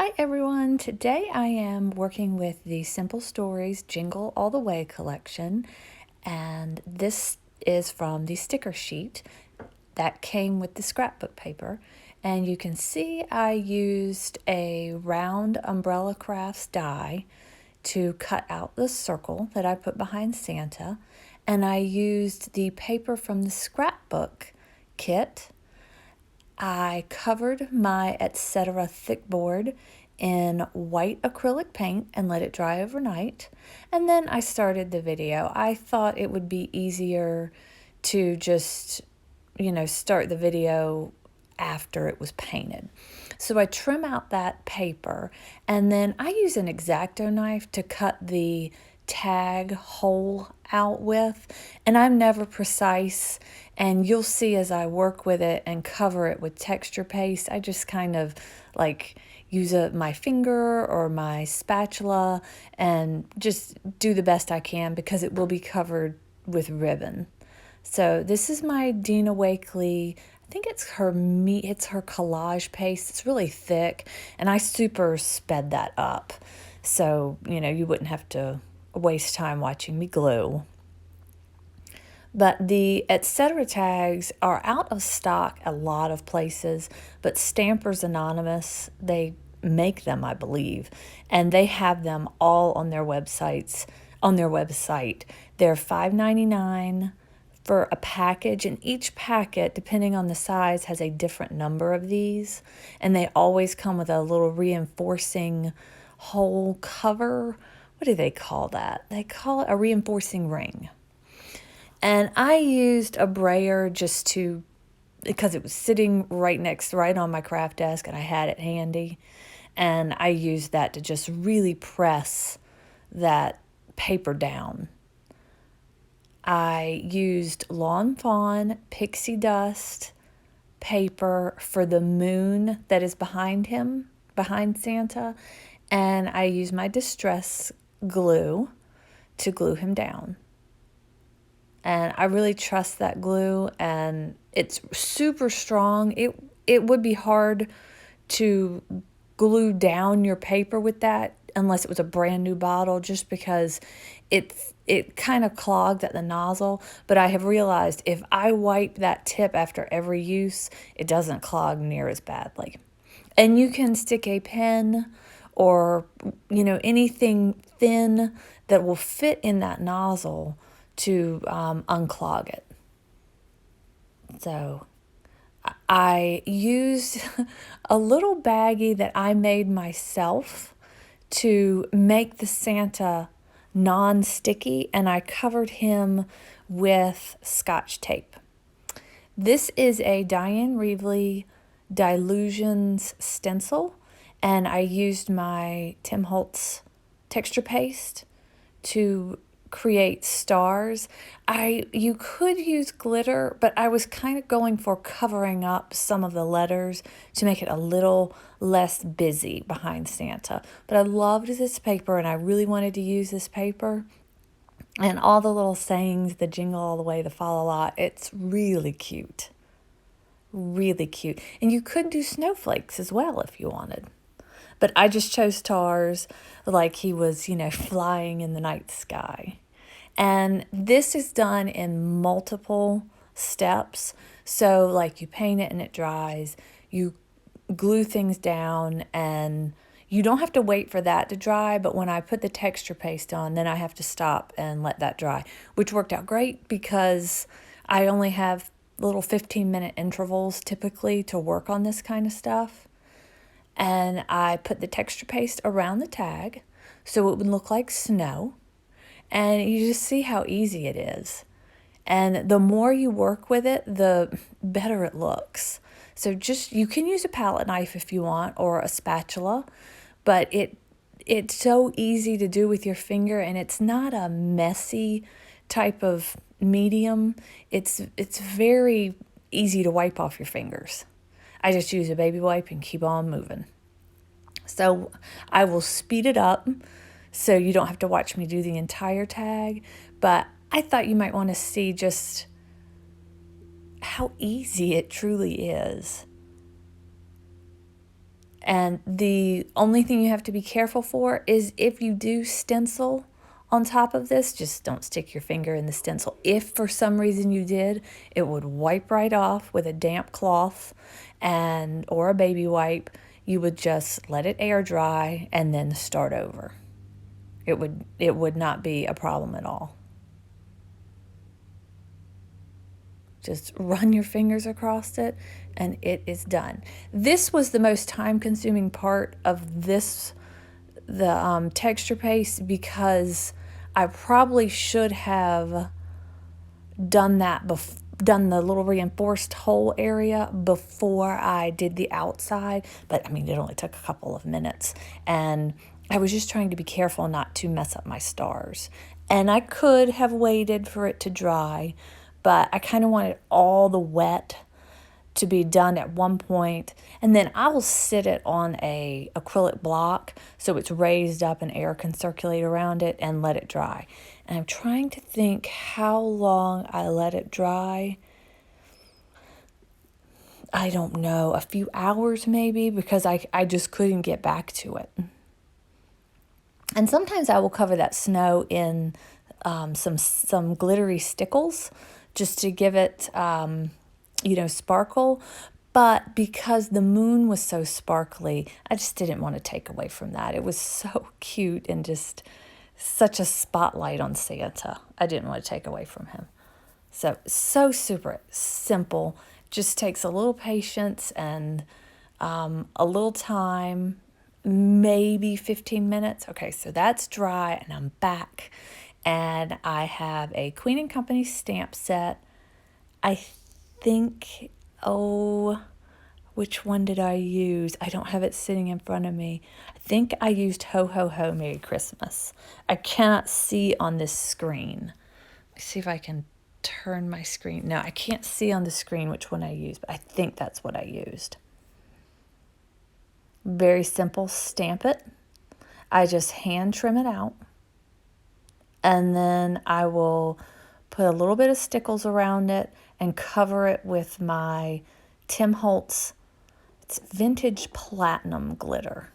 Hi everyone, today I am working with the Simple Stories Jingle All the Way collection, and this is from the sticker sheet that came with the scrapbook paper. And you can see I used a round Umbrella Crafts die to cut out the circle that I put behind Santa, and I used the paper from the scrapbook kit. I covered my Etcetera Thickboard in white acrylic paint and let it dry overnight. And then I started the video. I thought it would be easier to just, start the video after it was painted. So I trim out that paper, and then I use an X-Acto knife to cut the tag hole out with, and I'm never precise, and you'll see as I work with it and cover it with texture paste, I just kind of like use my finger or my spatula and just do the best I can because it will be covered with ribbon. So this is my Dina Wakley. I think it's her collage paste. It's really thick, and I super sped that up, so you wouldn't have to waste time watching me glue. But the Etcetera tags are out of stock a lot of places, but Stampers Anonymous, they make them, I believe, and they have them all on their website. They're $5.99 for a package, and each packet, depending on the size, has a different number of these, and they always come with a little reinforcing whole cover. What do they call that? They call it a reinforcing ring. And I used a brayer because it was sitting right on my craft desk and I had it handy. And I used that to just really press that paper down. I used Lawn Fawn pixie dust paper for the moon that is behind Santa. And I used my distress glue to glue him down. And I really trust that glue, and it's super strong. It would be hard to glue down your paper with that unless it was a brand new bottle, just because it kind of clogged at the nozzle. But I have realized if I wipe that tip after every use, it doesn't clog near as badly. And you can stick a pen or anything thin that will fit in that nozzle to unclog it. So I used a little baggie that I made myself to make the Santa non-sticky, and I covered him with Scotch tape. This is a Diane Reevely Dilutions stencil, and I used my Tim Holtz texture paste to create stars. You could use glitter, but I was kind of going for covering up some of the letters to make it a little less busy behind Santa. But I loved this paper, and I really wanted to use this paper. And all the little sayings, the jingle all the way, the fa la la, it's really cute. Really cute. And you could do snowflakes as well if you wanted. But I just chose stars like he was, flying in the night sky. And this is done in multiple steps. So like you paint it and it dries, you glue things down, and you don't have to wait for that to dry. But when I put the texture paste on, then I have to stop and let that dry, which worked out great because I only have little 15-minute intervals typically to work on this kind of stuff. And I put the texture paste around the tag so it would look like snow. And you just see how easy it is. And the more you work with it, the better it looks. So you can use a palette knife if you want, or a spatula, but it's so easy to do with your finger, and it's not a messy type of medium. It's very easy to wipe off your fingers. I just use a baby wipe and keep on moving. So I will speed it up so you don't have to watch me do the entire tag, but I thought you might want to see just how easy it truly is. And the only thing you have to be careful for is if you do stencil on top of this, just don't stick your finger in the stencil. If for some reason you did, it would wipe right off with a damp cloth or a baby wipe. You would just let it air dry and then start over. It would not be a problem at all. Just run your fingers across it and it is done. This was the most time-consuming part of the texture paste, because I probably should have done done the little reinforced hole area before I did the outside. But I mean, it only took a couple of minutes, and I was just trying to be careful not to mess up my stars. And I could have waited for it to dry, but I kind of wanted all the wet to be done at one point, and then I will sit it on a acrylic block so it's raised up and air can circulate around it, and let it dry. And I'm trying to think how long I let it dry. I don't know, a few hours maybe, because I just couldn't get back to it. And sometimes I will cover that snow in some glittery stickles just to give it, sparkle. But because the moon was so sparkly, I just didn't want to take away from that. It was so cute and just such a spotlight on Santa. I didn't want to take away from him. So super simple. Just takes a little patience and a little time, maybe 15 minutes. Okay, so that's dry and I'm back. And I have a Queen & Company stamp set. I think, which one did I use? I don't have it sitting in front of me. I think I used Ho Ho Ho Merry Christmas. I cannot see on this screen. Let me see if I can turn my screen. No, I can't see on the screen which one I used, but I think that's what I used. Very simple, stamp it. I just hand trim it out. And then I will put a little bit of stickles around it and cover it with my Tim Holtz. It's vintage platinum glitter.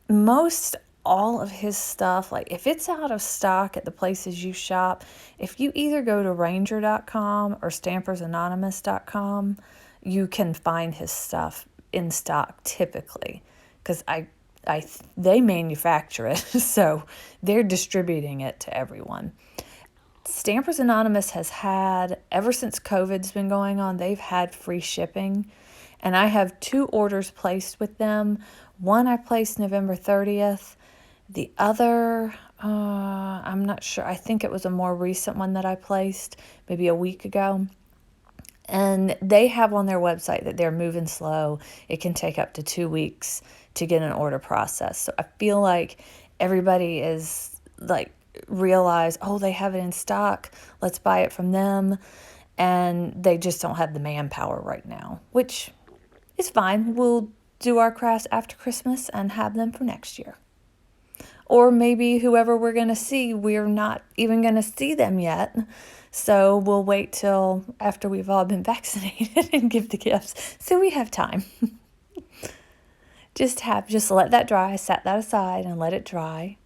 Most all of his stuff, like if it's out of stock at the places you shop, if you either go to ranger.com or stampersanonymous.com, you can find his stuff in stock typically, because they manufacture it, so they're distributing it to everyone. Stampers Anonymous has had, ever since COVID's been going on, they've had free shipping. And I have 2 orders placed with them. One I placed November 30th. The other, I'm not sure. I think it was a more recent one that I placed maybe a week ago. And they have on their website that they're moving slow. It can take up to 2 weeks to get an order processed. So I feel like everybody is like, realize, they have it in stock, let's buy it from them. And they just don't have the manpower right now, which is fine. We'll do our crafts after Christmas and have them for next year. Or maybe whoever we're going to see, we're not even going to see them yet. So we'll wait till after we've all been vaccinated and give the gifts. So we have time. Just let that dry. I set that aside and let it dry.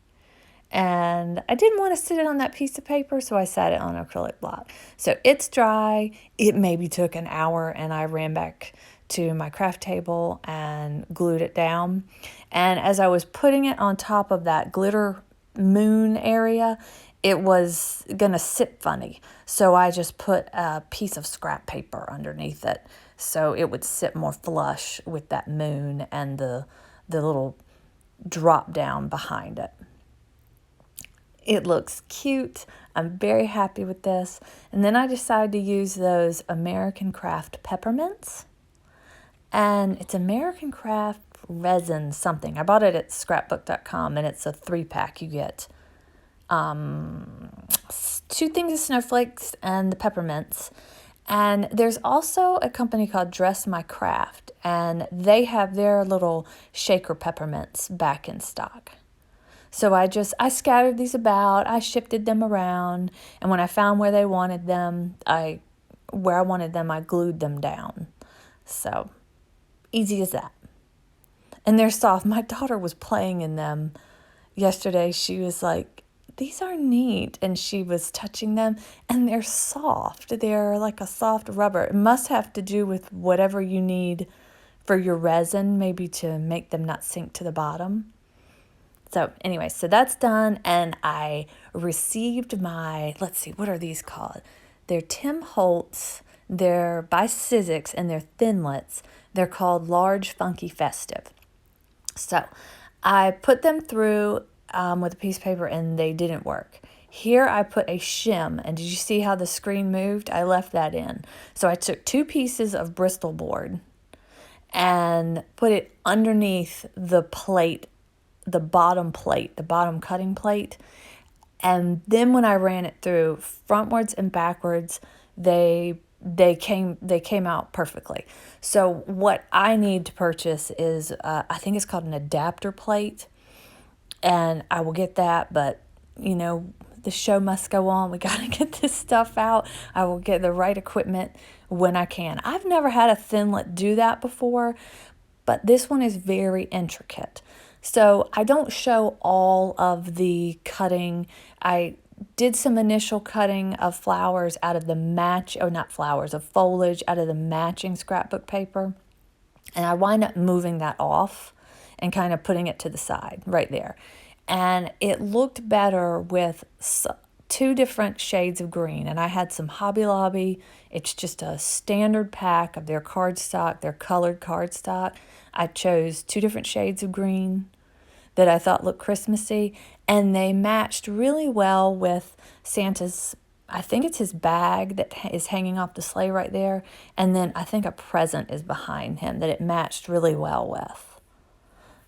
And I didn't want to sit it on that piece of paper, so I sat it on an acrylic block. So it's dry. It maybe took an hour, and I ran back to my craft table and glued it down. And as I was putting it on top of that glitter moon area, it was going to sit funny. So I just put a piece of scrap paper underneath it so it would sit more flush with that moon and the little drop down behind it. It looks cute. I'm very happy with this. And then I decided to use those American Craft peppermints. And it's American Craft resin something. I bought it at scrapbook.com, and it's a 3-pack. You get 2 things of snowflakes and the peppermints. And there's also a company called Dress My Craft, and they have their little shaker peppermints back in stock. So I scattered these about, I shifted them around, and when I found where I wanted them, I glued them down. So Easy as that. And they're soft. My daughter was playing in them yesterday. She was like, these are neat. And she was touching them, and they're soft. They're like a soft rubber. It must have to do with whatever you need for your resin, maybe to make them not sink to the bottom. So anyway, so that's done, and I received my, let's see, what are these called? They're Tim Holtz, they're by Sizzix, and they're thinlits. They're called Large Funky Festive. So I put them through with a piece of paper, and they didn't work. Here I put a shim, and did you see how the screen moved? I left that in. So I took 2 pieces of Bristol board and put it underneath the plate, the bottom cutting plate. And then when I ran it through frontwards and backwards, they came out perfectly. So what I need to purchase is, I think it's called an adapter plate, and I will get that, but the show must go on. We got to get this stuff out. I will get the right equipment when I can. I've never had a thinlet do that before, but this one is very intricate. So I don't show all of the cutting. I did some initial cutting of flowers out of the of foliage out of the matching scrapbook paper. And I wind up moving that off and kind of putting it to the side right there. And it looked better with 2 different shades of green. And I had some Hobby Lobby. It's just a standard pack of their cardstock, their colored cardstock. I chose 2 different shades of green that I thought looked Christmassy, and they matched really well with Santa's, I think it's his bag that is hanging off the sleigh right there, and then I think a present is behind him that it matched really well with.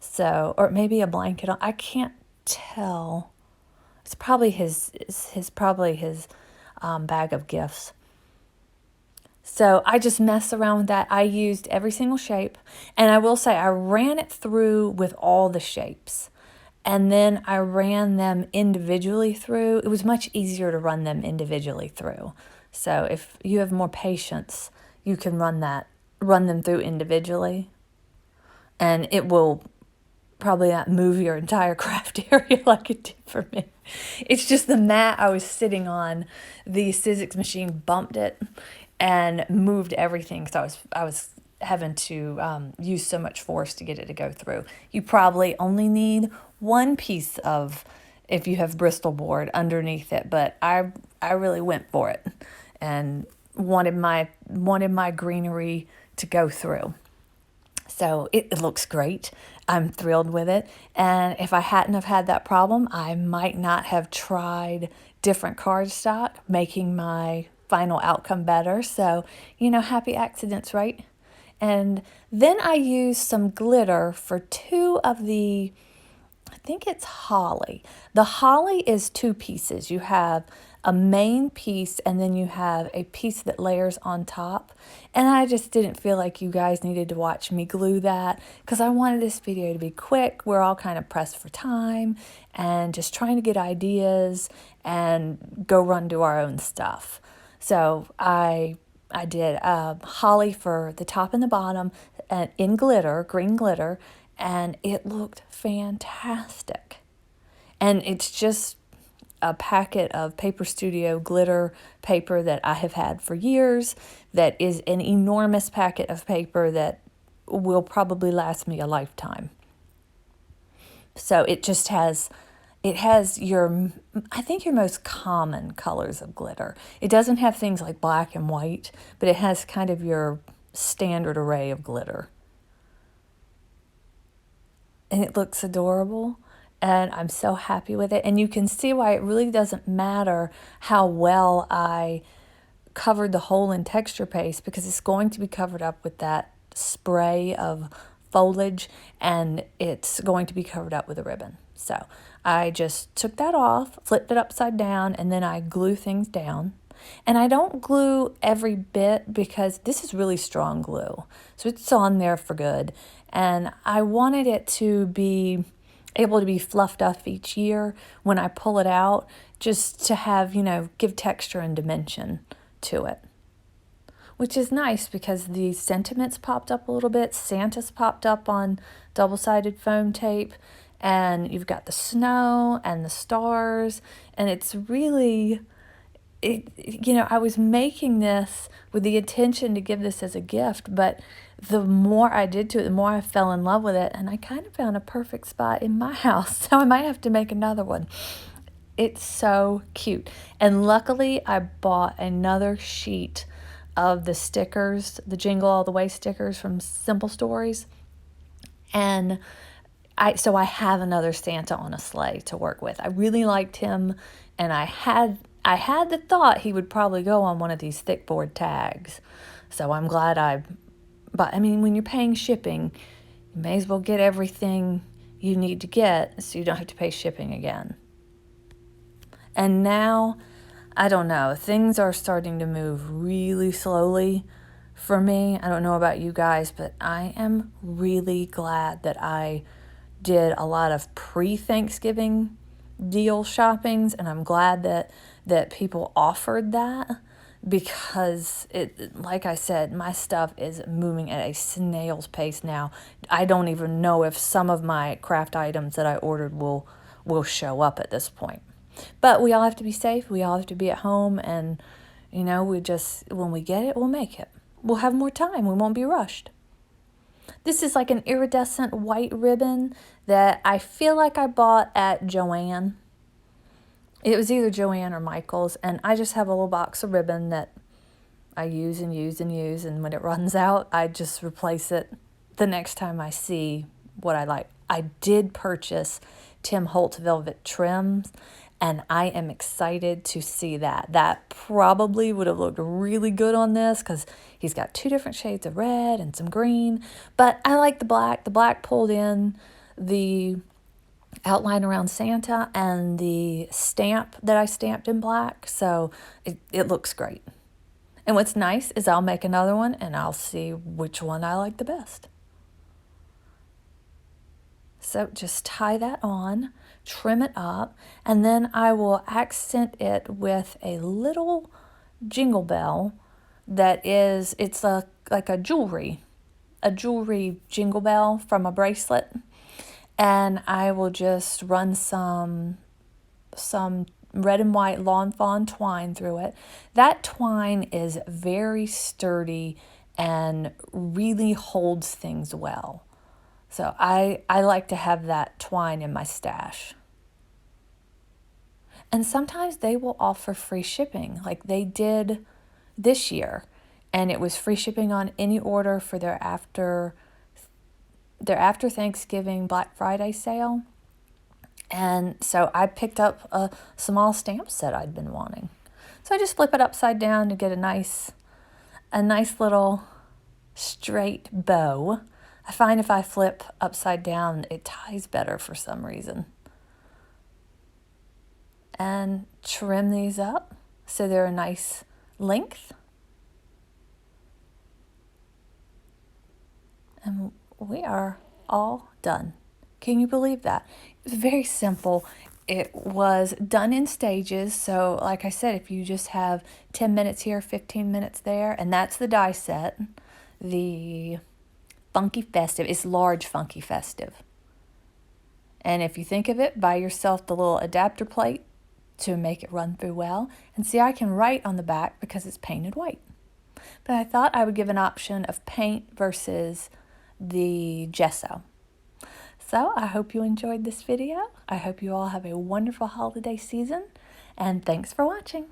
So, or maybe a blanket I can't tell. It's probably his bag of gifts. So I just messed around with that. I used every single shape. And I will say I ran it through with all the shapes. And then I ran them individually through. It was much easier to run them individually through. So if you have more patience, you can run them through individually. And it will probably not move your entire craft area like it did for me. It's just the mat I was sitting on, the Sizzix machine bumped it and moved everything. So I was having to use so much force to get it to go through. You probably only need 1 piece of, if you have Bristol board underneath it, but I really went for it and wanted my greenery to go through. So it looks great. I'm thrilled with it. And if I hadn't have had that problem, I might not have tried different cardstock, making my final outcome better. So, happy accidents, right? And then I used some glitter for 2 of the, I think it's holly. The holly is 2 pieces. You have a main piece, and then you have a piece that layers on top. And I just didn't feel like you guys needed to watch me glue that, because I wanted this video to be quick. We're all kind of pressed for time and just trying to get ideas and go run do our own stuff. So I did holly for the top and the bottom in glitter, green glitter, and it looked fantastic. And it's just a packet of Paper Studio glitter paper that I have had for years. That is an enormous packet of paper that will probably last me a lifetime. So it just has, I think your most common colors of glitter. It doesn't have things like black and white, but it has kind of your standard array of glitter. And it looks adorable. And I'm so happy with it. And you can see why it really doesn't matter how well I covered the hole in texture paste, because it's going to be covered up with that spray of foliage, and it's going to be covered up with a ribbon. So I just took that off, flipped it upside down, and then I glue things down. And I don't glue every bit because this is really strong glue. So it's on there for good. And I wanted it to be able to be fluffed up each year when I pull it out, just to have, give texture and dimension to it. which is nice because the sentiments popped up a little bit. Santa's popped up on double-sided foam tape, and you've got the snow and the stars, and it's really, I was making this with the intention to give this as a gift, but the more I did to it, the more I fell in love with it, and I kind of found a perfect spot in my house, so I might have to make another one. It's so cute. And luckily, I bought another sheet of the stickers, the Jingle All the Way stickers from Simple Stories. And so I have another Santa on a sleigh to work with. I really liked him, and I had the thought he would probably go on one of these thickboard tags. So I'm glad but I mean, when you're paying shipping, you may as well get everything you need to get so you don't have to pay shipping again. And now, I don't know, things are starting to move really slowly for me. I don't know about you guys, but I am really glad that I did a lot of pre-Thanksgiving deal shoppings, and I'm glad that people offered that, because like I said, my stuff is moving at a snail's pace now. I don't even know if some of my craft items that I ordered will show up at this point. But we all have to be safe. We all have to be at home, and when we get it, we'll make it. We'll have more time. We won't be rushed. This is like an iridescent white ribbon that I feel like I bought at Joann. It was either Joann or Michael's, and I just have a little box of ribbon that I use and use and use, and when it runs out, I just replace it the next time I see what I like. I did purchase Tim Holtz velvet trims, and I am excited to see that. That probably would have looked really good on this because he's got 2 different shades of red and some green. But I like the black. The black pulled in the outline around Santa and the stamp that I stamped in black. So it looks great. And what's nice is I'll make another one and I'll see which one I like the best. So just tie that on, trim it up, and then I will accent it with a little jingle bell it's like a jewelry jingle bell from a bracelet. And I will just run some red and white lawn fawn twine through it. That twine is very sturdy and really holds things well. So I like to have that twine in my stash. And sometimes they will offer free shipping, like they did this year. And it was free shipping on any order for their after Thanksgiving Black Friday sale. And so I picked up a small stamp set I'd been wanting. So I just flip it upside down to get a nice little straight bow. I find if I flip upside down, it ties better for some reason. And trim these up so they're a nice length. And we are all done. Can you believe that? It was very simple. It was done in stages. So like I said, if you just have 10 minutes here, 15 minutes there, and that's the die set, the Funky Festive. It's large Funky Festive. And if you think of it, buy yourself the little adapter plate to make it run through well. And see, I can write on the back because it's painted white. But I thought I would give an option of paint versus the gesso. So I hope you enjoyed this video. I hope you all have a wonderful holiday season, and thanks for watching.